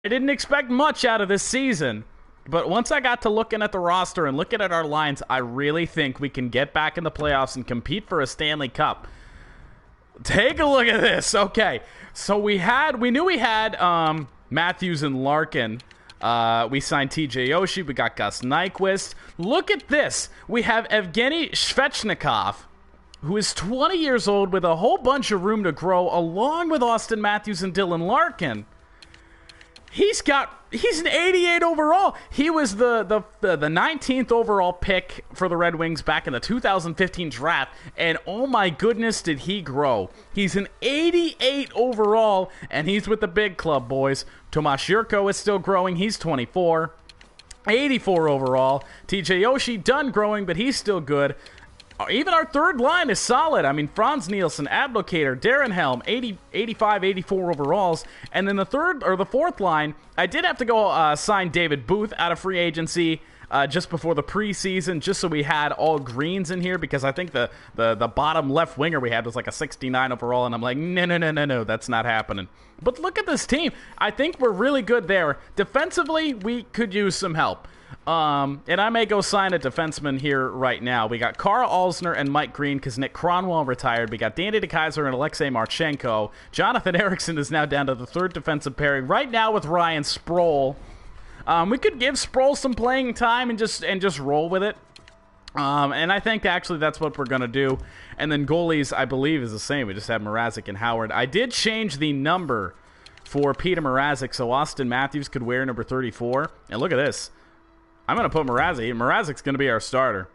I didn't expect much out of this season. But once I got to looking at the roster and looking at our lines, I really think we can get back in the playoffs and compete for a Stanley Cup. Take a look at this. Okay, so we knew we had Matthews and Larkin. We signed TJ Oshie. We got Gus Nyquist. Look at this. We have Evgeny Svechnikov, who is 20 years old with a whole bunch of room to grow, along with Austin Matthews and Dylan Larkin. He's an 88 overall. He was the 19th overall pick for the Red Wings back in the 2015 draft, and oh my goodness, did he grow. He's an 88 overall, and he's with the big club, boys. Tomas Jurko is still growing. He's 24. 84 overall. TJ Oshie done growing, but he's still good. Even our third line is solid. I mean, Franz Nielsen, Ablocator, Darren Helm, 80, 85, 84 overalls. And then the fourth line, I did have to go sign David Booth out of free agency just before the preseason, just so we had all greens in here, because I think the bottom left winger we had was like a 69 overall, and I'm like, no, that's not happening. But look at this team. I think we're really good there. Defensively, we could use some help. And I may go sign a defenseman here right now. We got Carl Alsner and Mike Green because Nick Cronwell retired. We got Danny DeKeyser and Alexei Marchenko. Jonathan Erickson is now down to the third defensive pairing right now with Ryan Sproul. We could give Sproul some playing time and just roll with it. And I think actually that's what we're going to do. And then goalies, I believe, is the same. We just have Mrazek and Howard. I did change the number for Peter Mrazek so Austin Matthews could wear number 34. And look at this. I'm going to put Mrazek. Mrazek's going to be our starter,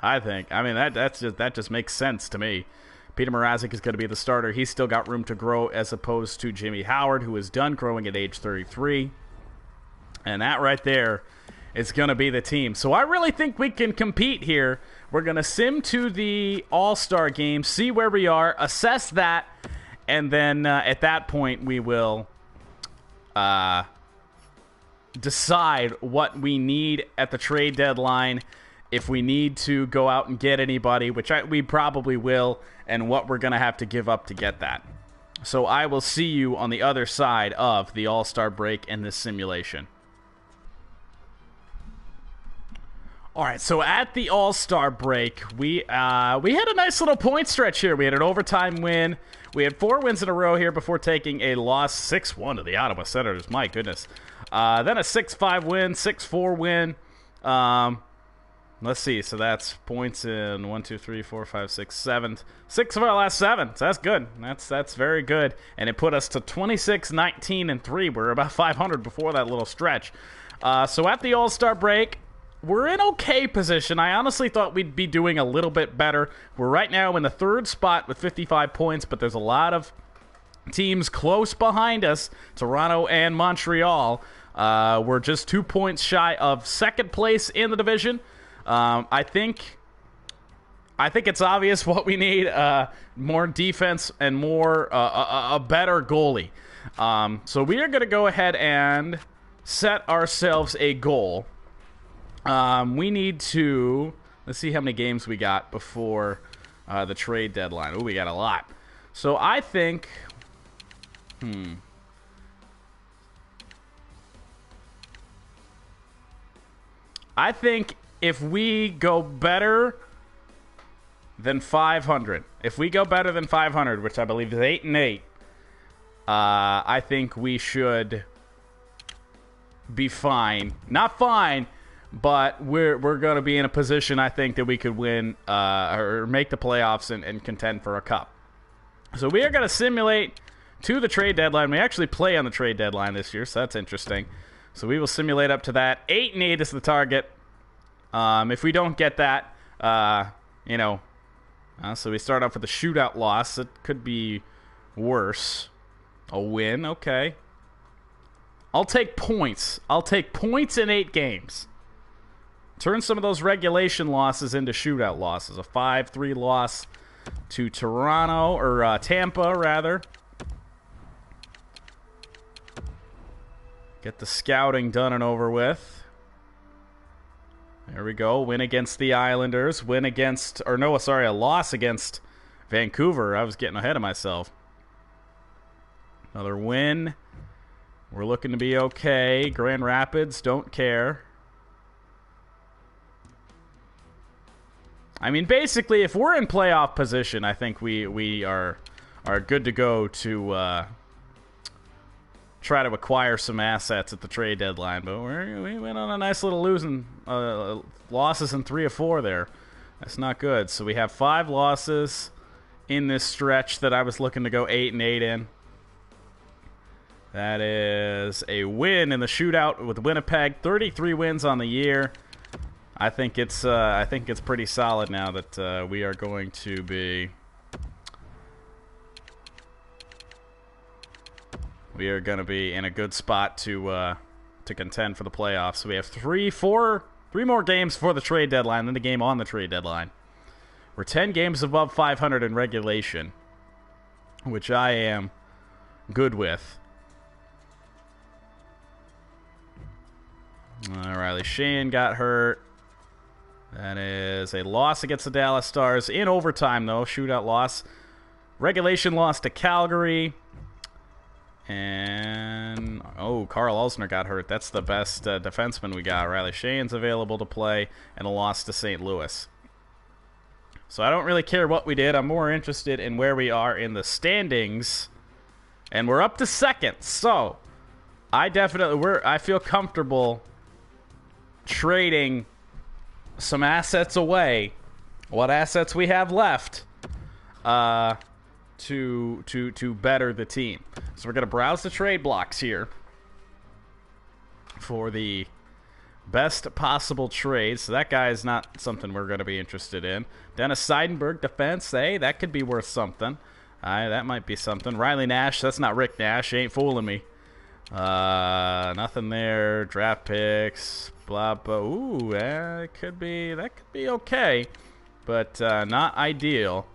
I think. I mean, that just makes sense to me. Peter Mrazek is going to be the starter. He's still got room to grow as opposed to Jimmy Howard, who is done growing at age 33. And that right there is going to be the team. So I really think we can compete here. We're going to sim to the All-Star game, see where we are, assess that, and then at that point we will decide what we need at the trade deadline, if we need to go out and get anybody, which we probably will, and what we're going to have to give up to get that. So I will see you on the other side of the All-Star break and this simulation. All right, so at the All-Star break, we had a nice little point stretch here. We had an overtime win. We had 4 wins in a row here before taking a loss 6-1 to the Ottawa Senators. My goodness. Then a 6-5 win, 6-4 win. Let's see. So that's points in 1, 2, 3, 4, 5, 6, 7. 6 of our last 7. So that's good. That's very good. And it put us to 26, 19, and 3. We're about 500 before that little stretch. So at the All-Star break, we're in okay position. I honestly thought we'd be doing a little bit better. We're right now in the 3rd spot with 55 points, but there's a lot of teams close behind us, Toronto and Montreal. We're just 2 points shy of 2nd place in the division. I think it's obvious what we need: more defense and more a better goalie. So we are going to go ahead and set ourselves a goal. We need to, let's see how many games we got before the trade deadline. Oh, we got a lot. So I think, I think if we go better than 500, which I believe is 8-8, I think we should be fine. Not fine, but we're going to be in a position, I think, that we could win or make the playoffs and contend for a cup. So we are going to simulate to the trade deadline. We actually play on the trade deadline this year, so that's interesting. So we will simulate up to that. 8-8 is the target. If we don't get that, so we start off with a shootout loss. It could be worse. A win, okay. I'll take points. In 8 games. Turn some of those regulation losses into shootout losses. A 5-3 loss to Toronto, or Tampa, rather. Get the scouting done and over with. There we go. Win against the Islanders. A loss against Vancouver. I was getting ahead of myself. Another win We're looking to be okay. Grand Rapids don't care. I mean, basically, if we're in playoff position, I think we are good to go to try to acquire some assets at the trade deadline. But we went on a nice little losing losses in 3 of 4 there. That's not good. So we have 5 losses in this stretch that I was looking to go 8-8 in. That is a win in the shootout with Winnipeg. 33 wins on the year. I think it's pretty solid now that we are going to be in a good spot to contend for the playoffs. So we have 3 more games before the trade deadline, then the game on the trade deadline. We're 10 games above 500 in regulation, which I am good with. Riley Shane got hurt. That is a loss against the Dallas Stars in overtime, though. Shootout loss. Regulation loss to Calgary. And, Carl Elsner got hurt. That's the best defenseman we got. Riley Shane's available to play. And a loss to St. Louis. So I don't really care what we did. I'm more interested in where we are in the standings. And we're up to second. So I feel comfortable trading some assets away, what assets we have left, to better the team. So we're going to browse the trade blocks here for the best possible trades. So that guy is not something we're going to be interested in. Dennis Seidenberg, defense. Hey, that could be worth something. That might be something. Riley Nash. That's not Rick Nash. He ain't fooling me. Nothing there. Draft picks. Blah, blah. Ooh, that could be okay, but not ideal.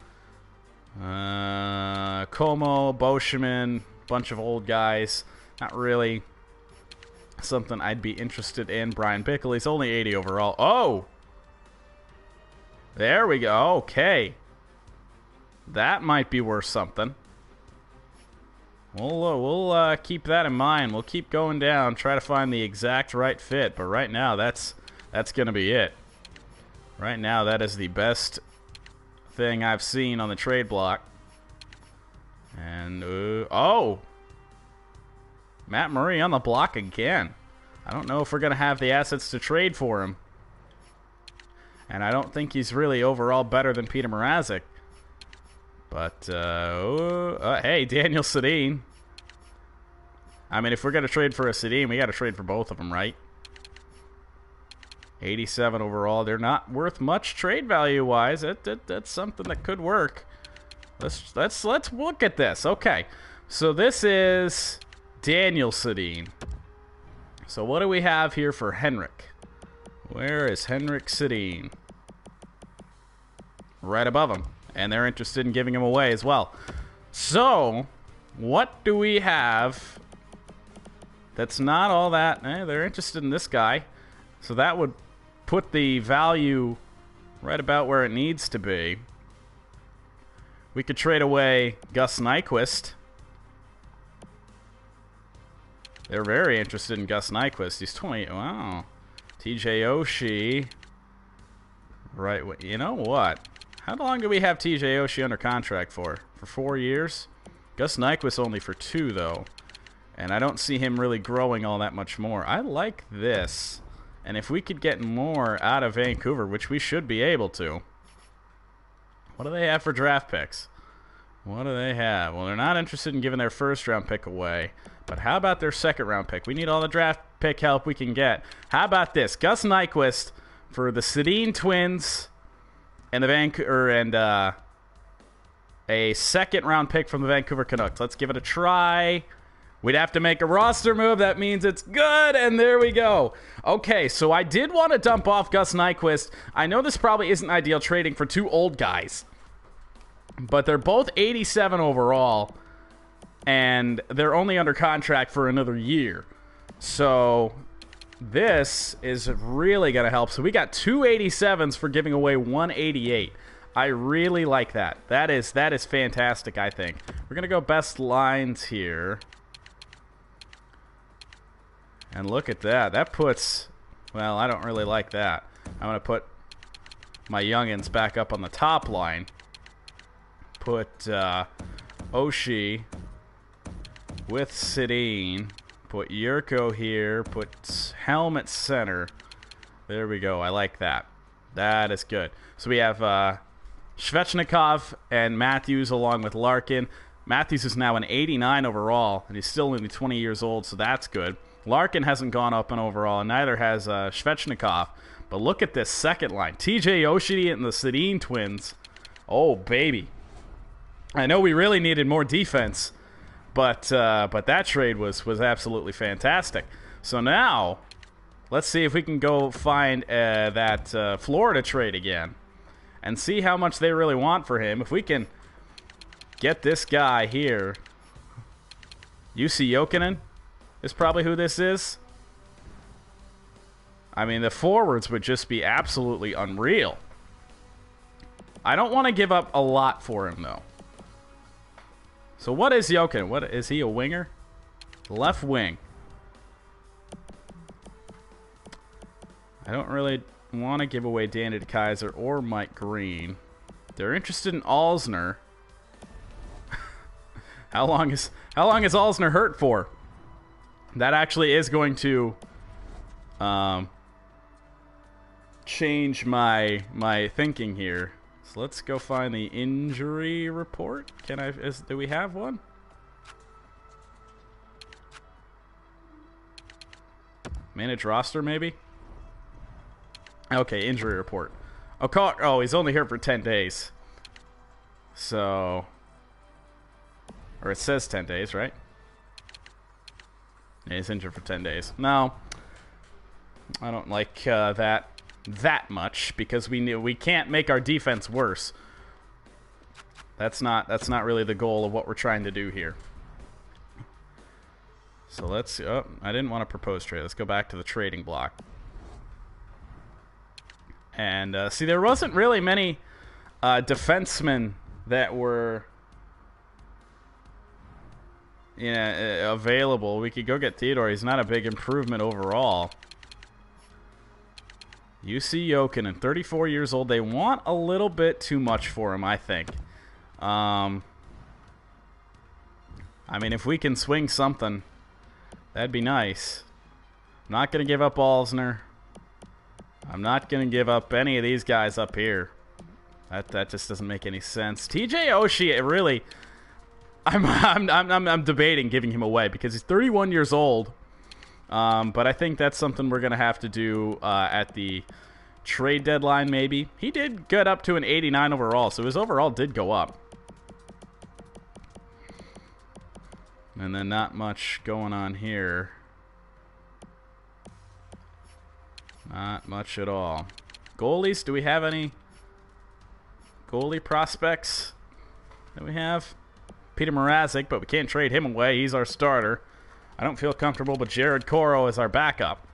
Como, Boschman, bunch of old guys. Not really something I'd be interested in. Brian Bickley's only 80 overall. Oh! There we go. Okay. That might be worth something. We'll keep that in mind. We'll keep going down, try to find the exact right fit. But right now, that's going to be it. Right now, that is the best thing I've seen on the trade block. And, Matt Murray on the block again. I don't know if we're going to have the assets to trade for him. And I don't think he's really overall better than Peter Mrazek. But, hey, Daniel Sedin. I mean, if we're going to trade for a Sedin, we got to trade for both of them, right? 87 overall. They're not worth much trade value-wise. That's something that could work. Let's look at this. Okay, so this is Daniel Sedin. So what do we have here for Henrik? Where is Henrik Sedin? Right above him. And they're interested in giving him away as well. So, what do we have that's not all that? They're interested in this guy. So that would put the value right about where it needs to be. We could trade away Gus Nyquist. They're very interested in Gus Nyquist. He's 20. Wow. TJ Oshie. Right. You know what? How long do we have TJ Oshie under contract for? For 4 years? Gus Nyquist only for 2, though. And I don't see him really growing all that much more. I like this. And if we could get more out of Vancouver, which we should be able to. What do they have for draft picks? What do they have? Well, they're not interested in giving their first-round pick away. But how about their second-round pick? We need all the draft pick help we can get. How about this? Gus Nyquist for the Sedin Twins and the Vancouver and a second-round pick from the Vancouver Canucks. Let's give it a try. We'd have to make a roster move. That means it's good, and there we go. Okay, so I did want to dump off Gus Nyquist. I know this probably isn't ideal trading for 2 old guys, but they're both 87 overall, and they're only under contract for another year. So this is really going to help. So we got 2 87s for giving away 188. I really like that. That is fantastic, I think. We're going to go best lines here. And look at that. That puts... Well, I don't really like that. I'm going to put my youngins back up on the top line. Put Oshie with Sedin. Put Yurko here. Put Helm at center. There we go. I like that. That is good. So we have Svechnikov and Matthews along with Larkin. Matthews is now an 89 overall, and he's still only 20 years old, so that's good. Larkin hasn't gone up in overall, and neither has Svechnikov. But look at this second line. TJ Oshie and the Sedin twins. Oh, baby. I know we really needed more defense, but that trade was absolutely fantastic. So now, let's see if we can go find that Florida trade again and see how much they really want for him. If we can get this guy here. UC Jokinen is probably who this is. I mean, the forwards would just be absolutely unreal. I don't want to give up a lot for him, though. So what is Jokinen? What is he, a winger? Left wing. I don't really want to give away Danny DeKaiser or Mike Green. They're interested in Alzner. How long is Alzner hurt for? That actually is going to change my thinking here. So let's go find the injury report. Do we have one? Manage roster, maybe? Okay, injury report. Oh, he's only here for 10 days. So... Or it says 10 days, right? Yeah, he's injured for 10 days. No. I don't like that much, because we can't make our defense worse. That's not really the goal of what we're trying to do here. So let's... Oh, I didn't want to propose trade. Let's go back to the trading block. And see, there wasn't really many defensemen that were... available. We could go get Theodore. He's not a big improvement overall. UC Jokinen, 34 years old. They want a little bit too much for him, I think. I mean, if we can swing something, that'd be nice. I'm not going to give up Alzner. I'm not going to give up any of these guys up here. That just doesn't make any sense. TJ Oshie, it really... I'm debating giving him away because he's 31 years old. But I think that's something we're going to have to do at the trade deadline, maybe. He did get up to an 89 overall, so his overall did go up. And then not much going on here. Not much at all. Goalies, do we have any goalie prospects that we have? Peter Mrazek, but we can't trade him away. He's our starter. I don't feel comfortable, but Jared Coro is our backup.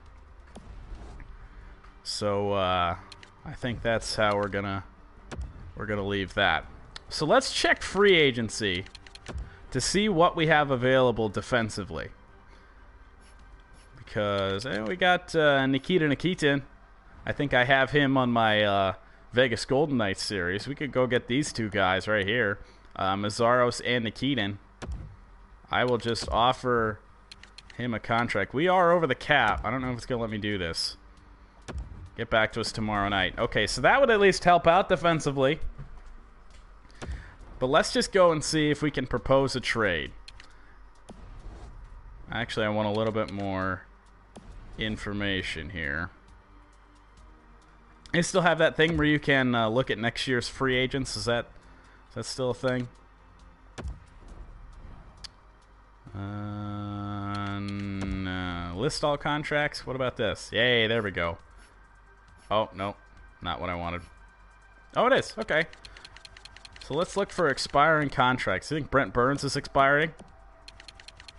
So I think that's how we're gonna leave that. So let's check free agency to see what we have available defensively. Because we got Nikita Nikitin. I think I have him on my Vegas Golden Knights series. We could go get these two guys right here. Mazaros and Nikitin. I will just offer him a contract. We are over the cap. I don't know if it's going to let me do this. Get back to us tomorrow night. Okay, so that would at least help out defensively. But let's just go and see if we can propose a trade. Actually, I want a little bit more information here. I still have that thing where you can look at next year's free agents. Is that still a thing? List all contracts. What about this? Yay, there we go. Oh, no. Not what I wanted. Oh, it is. Okay. So let's look for expiring contracts. You think Brent Burns is expiring?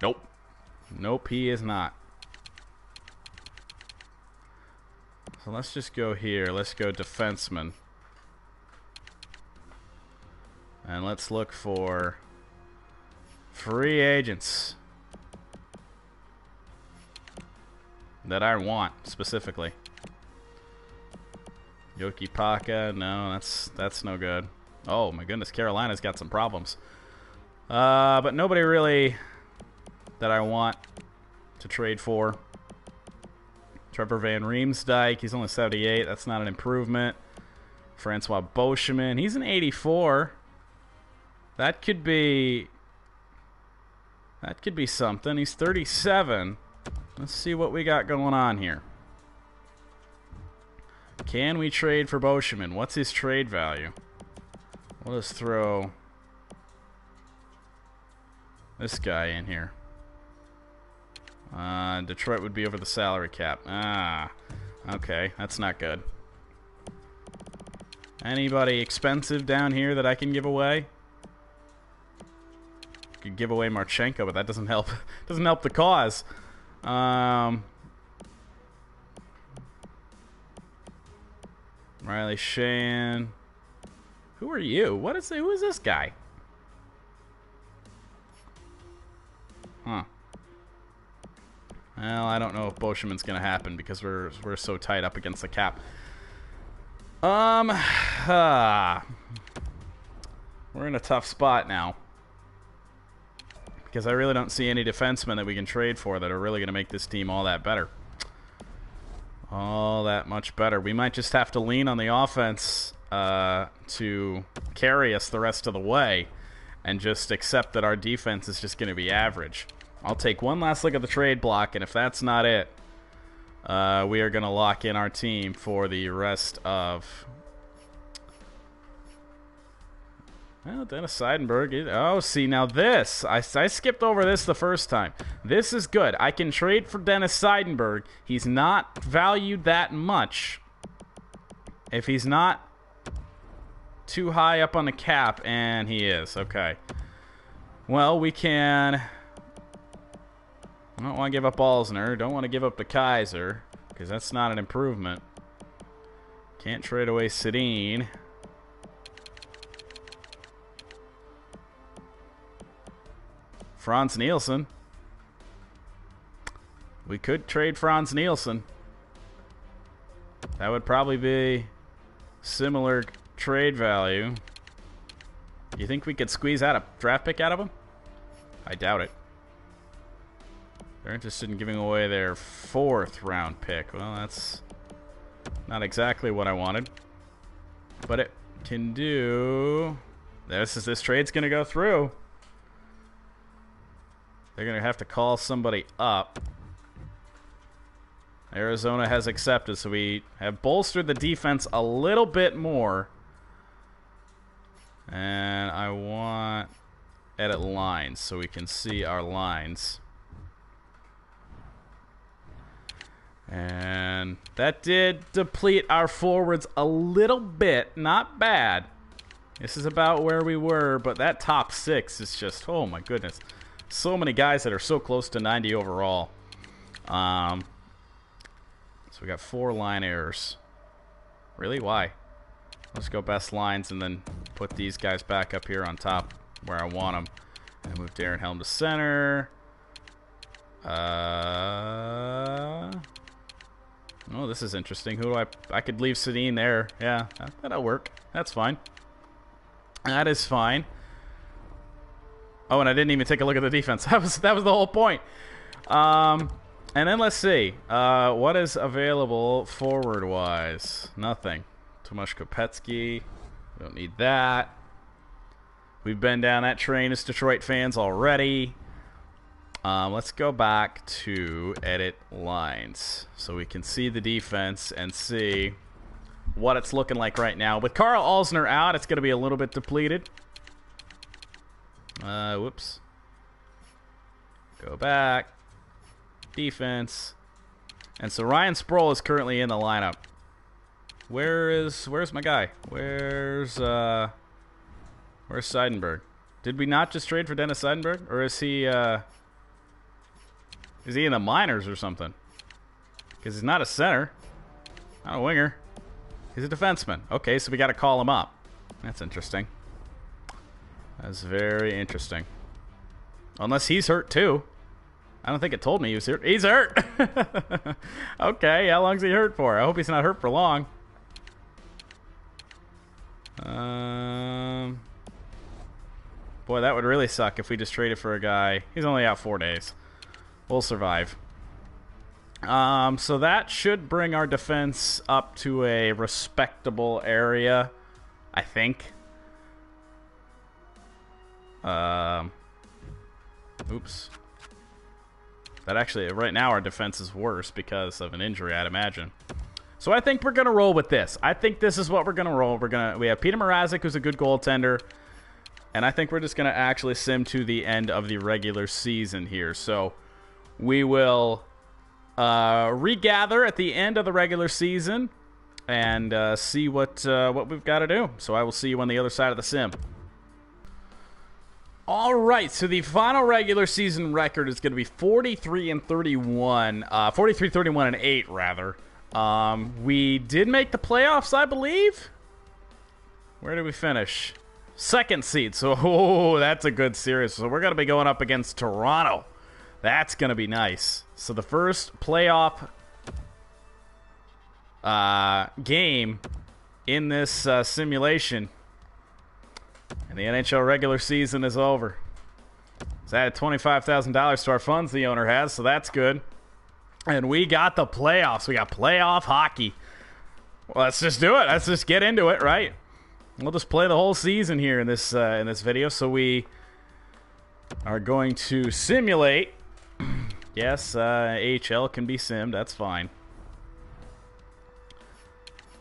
Nope. Nope, he is not. So let's just go here. Let's go defenseman. And let's look for free agents. that I want specifically. Yoki Paka, no, that's no good. Oh my goodness, Carolina's got some problems. But nobody really that I want to trade for. Trevor Van Riemsdyk, he's only 78. That's not an improvement. Francois Beauchemin, he's an 84. That could be something. He's 37. Let's see what we got going on here. Can we trade for Beauchemin? What's his trade value? We'll just throw this guy in here. Detroit would be over the salary cap. Okay, that's not good. Anybody expensive down here that I can give away? Could give away Marchenko, but that doesn't help. Doesn't help the cause. Riley Shan. Who are you? Who is this guy? Huh. Well, I don't know if Beauchemin's gonna happen because we're so tight up against the cap. We're in a tough spot now because I really don't see any defensemen that we can trade for that are really gonna make this team all that better. All that much better. We might just have to lean on the offense to carry us the rest of the way and just accept that our defense is just going to be average. I'll take one last look at the trade block, and if that's not it, we are going to lock in our team for the rest of... Well, Dennis Seidenberg. Oh, see, now this. I skipped over this the first time. This is good. I can trade for Dennis Seidenberg. He's not valued that much. If he's not too high up on the cap, and he is. Okay. Well, we can... I don't want to give up Alsner. Don't want to give up the Kaiser, because that's not an improvement. Can't trade away Sedin. Franz Nielsen. We could trade Franz Nielsen. That would probably be similar trade value. You think we could squeeze out a draft pick out of him? I doubt it. They're interested in giving away their 4th round pick. Well, that's not exactly what I wanted. But it can do... This trade's going to go through. They're going to have to call somebody up. Arizona has accepted, so we have bolstered the defense a little bit more. And I want edit lines so we can see our lines. And that did deplete our forwards a little bit. Not bad. This is about where we were, but that top 6 is just, oh my goodness. So many guys that are so close to 90 overall. So we got 4 line errors. Really? Why? Let's go best lines and then put these guys back up here on top where I want them. And move Darren Helm to center. Oh, this is interesting. Who do I could leave Sedin there. Yeah, that'll work. That's fine. That is fine. Oh, and I didn't even take a look at the defense. That was the whole point. And then let's see. What is available forward-wise? Nothing. Tomasz Kopecki. We don't need that. We've been down that train as Detroit fans already. Let's go back to edit lines so we can see the defense and see what it's looking like right now. With Carl Alsner out, it's going to be a little bit depleted. Whoops. Go back. Defense. And so Ryan Sproul is currently in the lineup. Where's my guy? Where's Seidenberg? Did we not just trade for Dennis Seidenberg? Or is he in the minors or something? Because he's not a center. Not a winger. He's a defenseman. Okay, so we got to call him up. That's interesting. That's very interesting. Unless he's hurt too. I don't think it told me he was hurt. He's hurt! Okay, how long's he hurt for? I hope he's not hurt for long. Boy, that would really suck if we just traded for a guy. He's only out 4 days. We'll survive. So that should bring our defense up to a respectable area, I think. Oops. That actually, right now our defense is worse because of an injury, I'd imagine. So I think we're going to roll with this. I think this is what we're going to roll. We have Peter Mrazek, who's a good goaltender. And I think we're just going to actually sim to the end of the regular season here. So we will regather at the end of the regular season and see what we've got to do. So I will see you on the other side of the sim. All right, so the final regular season record is going to be 43-31, 43-31-8 rather. We did make the playoffs, I believe. Where did we finish? Second seed. So that's a good series. So we're going to be going up against Toronto. That's going to be nice. So the first playoff game in this simulation. And the NHL regular season is over. It's added $25,000 to our funds the owner has, so that's good. And we got the playoffs. We got playoff hockey. Well, let's just do it. Let's just get into it, right? We'll just play the whole season here in this video. So we are going to simulate. Yes, AHL can be simmed. That's fine.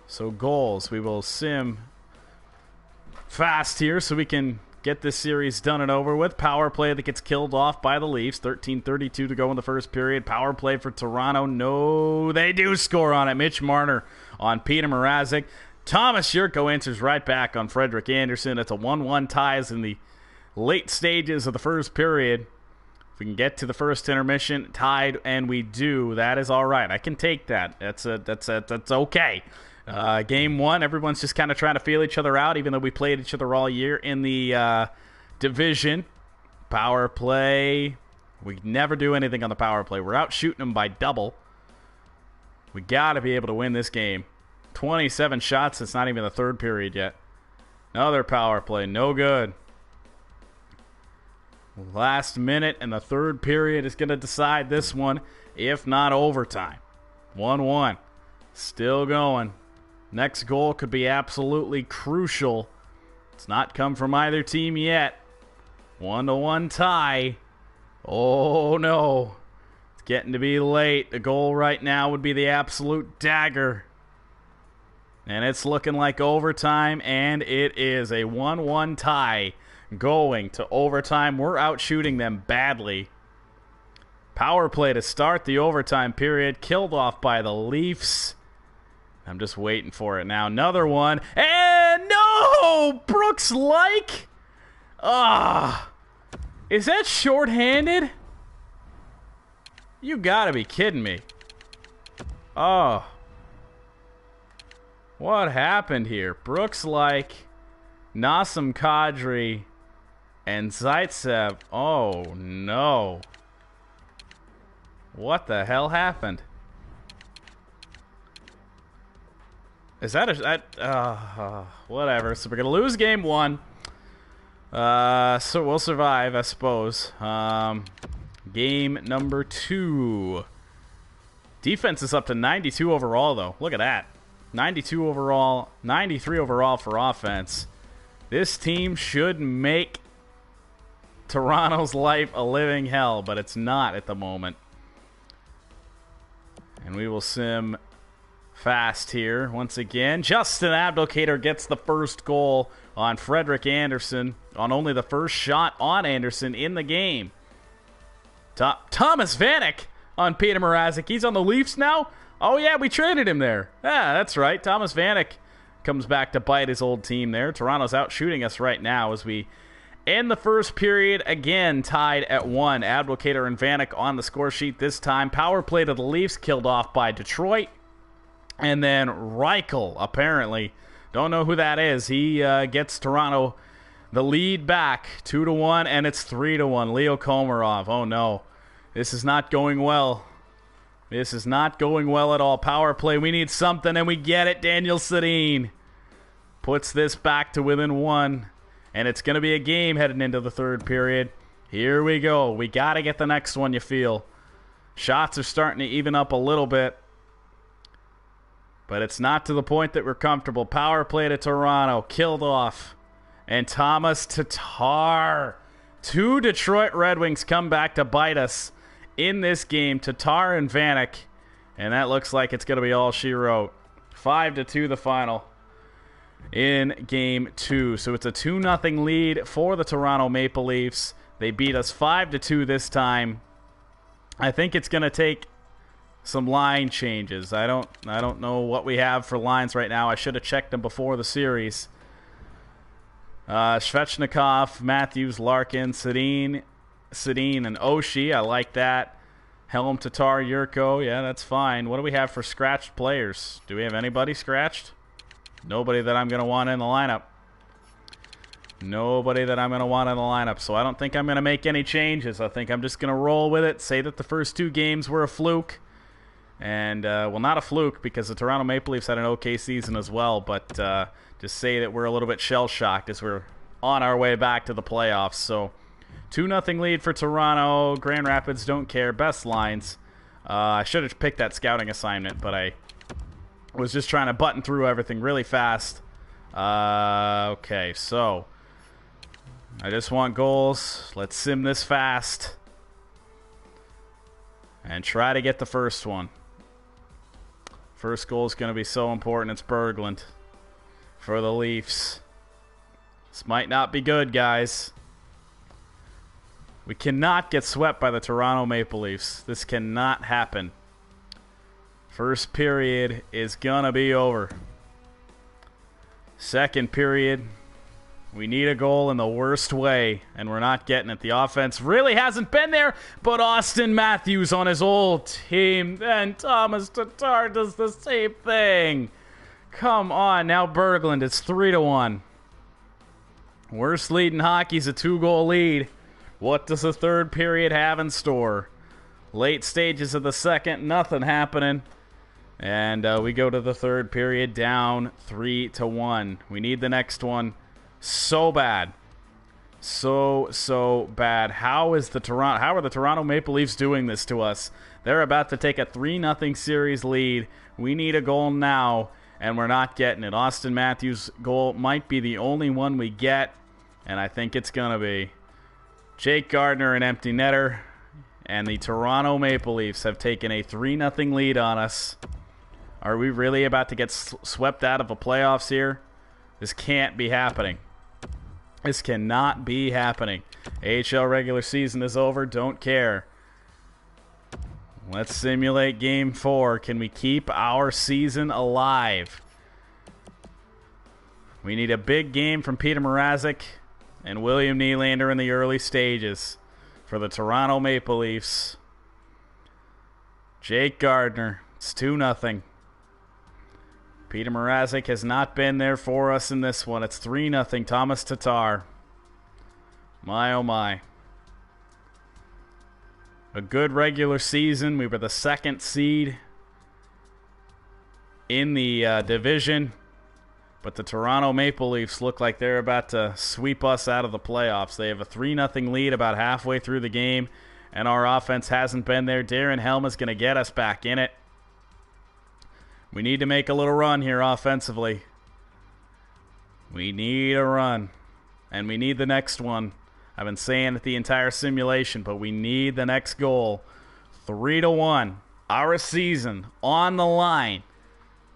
So goals. We will sim fast here so we can get this series done and over with. Power play that gets killed off by the Leafs. 13:32 to go in the first period. Power play for Toronto. No, they do score on it. Mitch Marner on Peter Mrazek. Thomas Yurko answers right back on Frederik Andersen. It's a 1-1 ties in the late stages of the first period. If we can get to the first intermission tied, and we do, that is all right. I can take that. That's okay. Game one, everyone's just kind of trying to feel each other out, even though we played each other all year in the division. Power play. We never do anything on the power play. We're out shooting them by double. We got to be able to win this game. 27 shots. It's not even the third period yet. Another power play. No good. Last minute and the third period is going to decide this one, if not overtime. 1-1. Still going. Next goal could be absolutely crucial. It's not come from either team yet. 1-1 tie. Oh, no. It's getting to be late. The goal right now would be the absolute dagger. And it's looking like overtime, and it is a 1-1 tie going to overtime. We're out shooting them badly. Power play to start the overtime period. Killed off by the Leafs. I'm just waiting for it now. Another one. And no! Brooks Laich? Is that shorthanded? You gotta be kidding me. Oh. What happened here? Brooks Laich, Nassim Kadri, and Zaitsev. Oh, no. What the hell happened? Is that whatever. So we're going to lose game one. So we'll survive, I suppose. Game number 2. Defense is up to 92 overall, though. Look at that. 92 overall, 93 overall for offense. This team should make Toronto's life a living hell, but it's not at the moment. And we will sim fast here once again. Justin Abdelkader gets the first goal on Frederik Andersen on only the first shot on Andersen in the game. Thomas Vanek on Peter Mrazek. He's on the Leafs now? Oh, yeah, we traded him there. Yeah, that's right. Thomas Vanek comes back to bite his old team there. Toronto's out shooting us right now as we end the first period, again tied at 1. Abdelkader and Vanek on the score sheet this time. Power play to the Leafs, killed off by Detroit. And then Reichel, apparently. Don't know who that is. He gets Toronto the lead back 2-1, and it's 3-1. Leo Komarov. Oh, no. This is not going well. This is not going well at all. Power play. We need something, and we get it. Daniel Sedin puts this back to within 1. And it's going to be a game heading into the third period. Here we go. We got to get the next one, you feel. Shots are starting to even up a little bit. But it's not to the point that we're comfortable. Power play to Toronto. Killed off. And Thomas Tatar. 2 Detroit Red Wings come back to bite us in this game. Tatar and Vanek. And that looks like it's going to be all she wrote. 5-2 the final in Game 2. So it's a 2-0 lead for the Toronto Maple Leafs. They beat us 5-2 this time. I think it's going to take some line changes. I don't know what we have for lines right now. I should have checked them before the series. Svechnikov, Matthews, Larkin, Sedin, and Oshie. I like that. Helm, Tatar, Yurko. Yeah, that's fine. What do we have for scratched players? Do we have anybody scratched? Nobody that I'm going to want in the lineup. Nobody that I'm going to want in the lineup. So I don't think I'm going to make any changes. I think I'm just going to roll with it. Say that the first 2 games were a fluke. And, well, not a fluke because the Toronto Maple Leafs had an okay season as well. But just say that we're a little bit shell-shocked as we're on our way back to the playoffs. So 2-0 lead for Toronto. Grand Rapids don't care. Best lines. I should have picked that scouting assignment, but I was just trying to button through everything really fast. Okay, so I just want goals. Let's sim this fast and try to get the first one. First goal is going to be so important. It's Berglund for the Leafs. This might not be good, guys. We cannot get swept by the Toronto Maple Leafs. This cannot happen. First period is going to be over. Second period, we need a goal in the worst way, and we're not getting it. The offense really hasn't been there, but Austin Matthews on his old team, then Thomas Tatar does the same thing. Come on, now Berglund, it's 3-1. Worst lead in hockey's a 2-goal lead. What does the third period have in store? Late stages of the second, nothing happening. And we go to the third period down 3-1. We need the next one so bad. So bad. How are the Toronto Maple Leafs doing this to us? They're about to take a 3-0 series lead. We need a goal now, and we're not getting it. Austin Matthews' goal might be the only one we get, and I think it's going to be. Jake Gardiner, an empty netter, and the Toronto Maple Leafs have taken a 3-0 lead on us. Are we really about to get swept out of the playoffs here? This can't be happening. This cannot be happening. AHL regular season is over. Don't care. Let's simulate Game 4. Can we keep our season alive? We need a big game from Peter Mrazek and William Nylander in the early stages for the Toronto Maple Leafs. Jake Gardiner. It's 2-0. Peter Mrazek has not been there for us in this one. It's 3-0. Thomas Tatar. My, oh my. A good regular season. We were the 2nd seed in the division. But the Toronto Maple Leafs look like they're about to sweep us out of the playoffs. They have a 3-0 lead about halfway through the game. And our offense hasn't been there. Darren Helm is going to get us back in it. We need to make a little run here offensively. We need a run. And we need the next one. I've been saying it the entire simulation, but we need the next goal. 3-1. Our season on the line.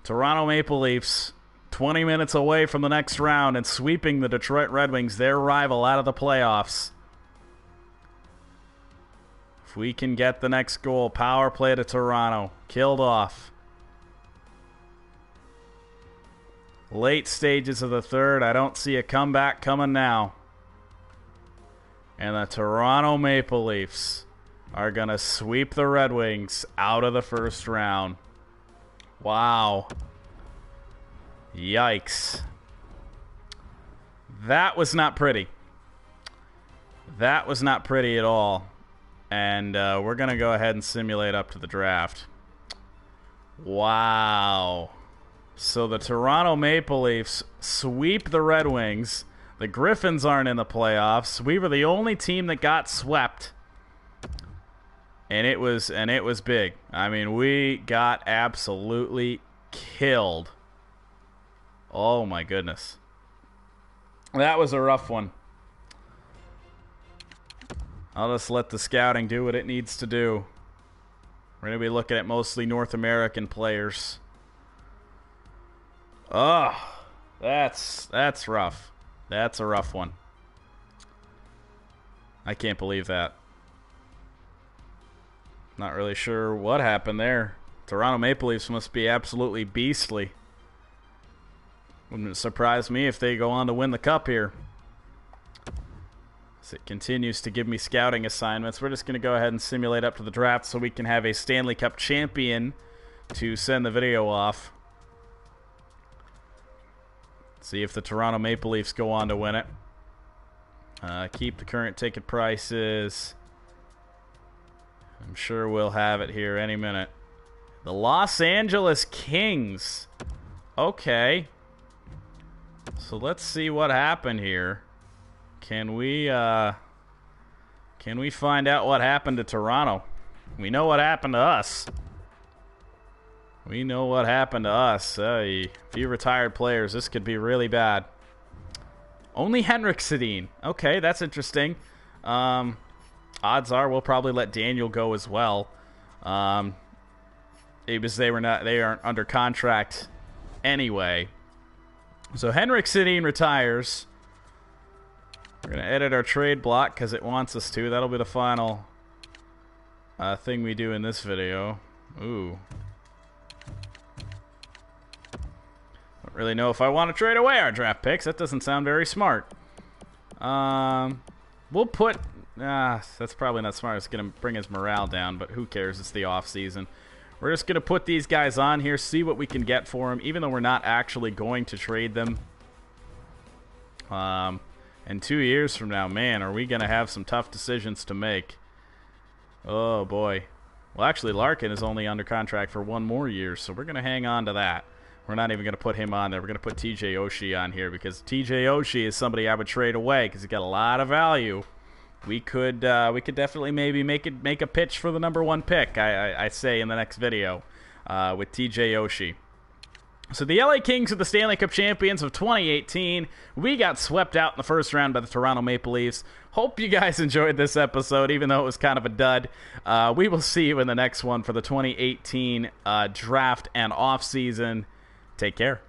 Toronto Maple Leafs 20 minutes away from the next round and sweeping the Detroit Red Wings, their rival, out of the playoffs. If we can get the next goal, power play to Toronto. Killed off. Late stages of the third. I don't see a comeback coming now. And the Toronto Maple Leafs are going to sweep the Red Wings out of the first round. Wow. Yikes. That was not pretty. That was not pretty at all. And we're going to go ahead and simulate up to the draft. Wow. So the Toronto Maple Leafs sweep the Red Wings. The Griffins aren't in the playoffs. We were the only team that got swept. And it was big. I mean, we got absolutely killed. Oh my goodness. That was a rough one. I'll just let the scouting do what it needs to do. We're going to be looking at mostly North American players. Oh, that's rough. That's a rough one. I can't believe that. Not really sure what happened there. Toronto Maple Leafs must be absolutely beastly. Wouldn't surprise me if they go on to win the cup here. As it continues to give me scouting assignments, we're just going to go ahead and simulate up to the draft so we can have a Stanley Cup champion to send the video off. See if the Toronto Maple Leafs go on to win it. Keep the current ticket prices. I'm sure we'll have it here any minute. The Los Angeles Kings. Okay. So let's see what happened here. Can we find out what happened to Toronto? We know what happened to us. We know what happened to us. A few retired players. This could be really bad. Only Henrik Sedin. Okay, that's interesting. Odds are we'll probably let Daniel go as well. Because they aren't under contract anyway. So Henrik Sedin retires. We're going to edit our trade block because it wants us to. That'll be the final thing we do in this video. Ooh. Don't really know if I want to trade away our draft picks. That doesn't sound very smart. We'll put... that's probably not smart. It's going to bring his morale down, but who cares? It's the off season. We're just going to put these guys on here, see what we can get for them, even though we're not actually going to trade them. And 2 years from now, man, are we going to have some tough decisions to make. Oh, boy. Well, actually, Larkin is only under contract for 1 more year, so we're going to hang on to that. We're not even going to put him on there. We're going to put TJ Oshie on here because TJ Oshie is somebody I would trade away because he's got a lot of value. We could definitely maybe make a pitch for the #1 pick. I say in the next video with TJ Oshie. So the LA Kings are the Stanley Cup champions of 2018. We got swept out in the first round by the Toronto Maple Leafs. Hope you guys enjoyed this episode, even though it was kind of a dud. We will see you in the next one for the 2018 draft and off season. Take care.